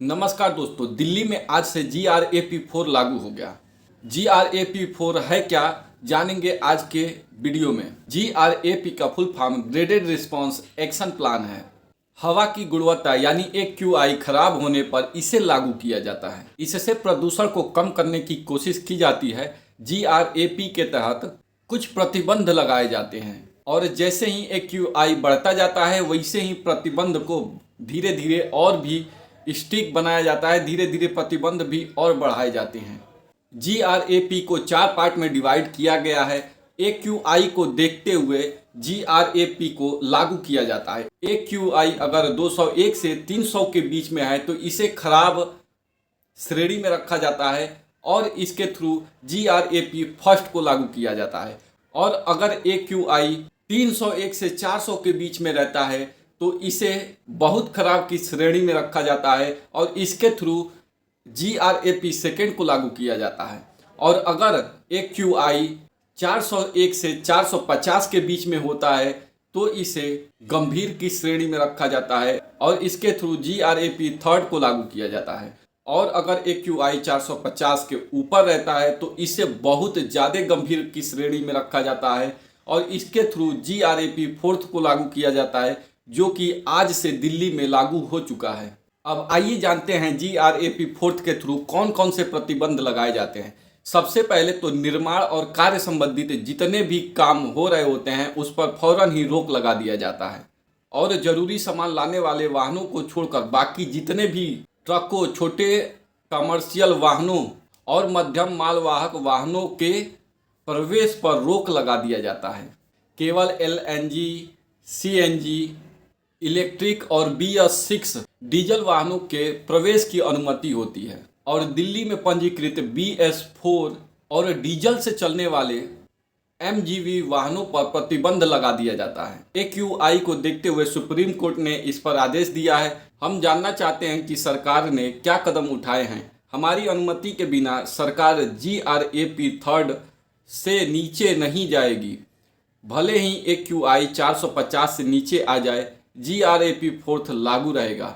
नमस्कार दोस्तों, दिल्ली में आज से GRAP4 लागू हो गया। GRAP4 है क्या, जानेंगे आज के वीडियो में। GRAP का full form graded response action plan है। हवा की गुणवत्ता यानी AQI खराब होने पर इसे लागू किया जाता है। इससे प्रदूषण को कम करने की कोशिश की जाती है। GRAP के तहत कुछ प्रतिबंध लगाए जाते हैं और जैसे ही AQI बढ़ता जाता है वैसे ही प्रतिबंध को धीरे धीरे और भी स्टिक बनाया जाता है, धीरे धीरे प्रतिबंध भी और बढ़ाए जाते हैं। GRAP को 4 पार्ट में डिवाइड किया गया है। AQI को देखते हुए GRAP को लागू किया जाता है। AQI अगर 201 से 300 के बीच में है तो इसे खराब श्रेणी में रखा जाता है और इसके थ्रू GRAP फर्स्ट को लागू किया जाता है। और अगर AQI 301 से 400 के बीच में रहता है तो इसे बहुत खराब की श्रेणी में रखा जाता है और इसके थ्रू GRAP सेकेंड को लागू किया जाता है। और अगर AQI 401 से 450 के बीच में होता है तो इसे गंभीर की श्रेणी में रखा जाता है और इसके थ्रू GRAP थर्ड को लागू किया जाता है। और अगर AQI 450 के ऊपर रहता है तो इसे बहुत ज़्यादा गंभीर की श्रेणी में रखा जाता है और इसके थ्रू GRAP फोर्थ को लागू किया जाता है, जो कि आज से दिल्ली में लागू हो चुका है। अब आइए जानते हैं GRAP फोर्थ के थ्रू कौन कौन से प्रतिबंध लगाए जाते हैं। सबसे पहले तो निर्माण और कार्य संबंधित जितने भी काम हो रहे होते हैं उस पर फौरन ही रोक लगा दिया जाता है और जरूरी सामान लाने वाले वाहनों को छोड़कर बाकी जितने भी ट्रकों, छोटे कमर्शियल वाहनों और मध्यम मालवाहक वाहनों के प्रवेश पर रोक लगा दिया जाता है। केवल LNG, CNG, इलेक्ट्रिक और BS6 डीजल वाहनों के प्रवेश की अनुमति होती है और दिल्ली में पंजीकृत BS4 और डीजल से चलने वाले MGV वाहनों पर प्रतिबंध लगा दिया जाता है। AQI को देखते हुए सुप्रीम कोर्ट ने इस पर आदेश दिया है। हम जानना चाहते हैं कि सरकार ने क्या कदम उठाए हैं। हमारी अनुमति के बिना सरकार GRAP थर्ड से नीचे नहीं जाएगी। भले ही AQI 450 से नीचे आ जाए, GRAP फोर्थ लागू रहेगा।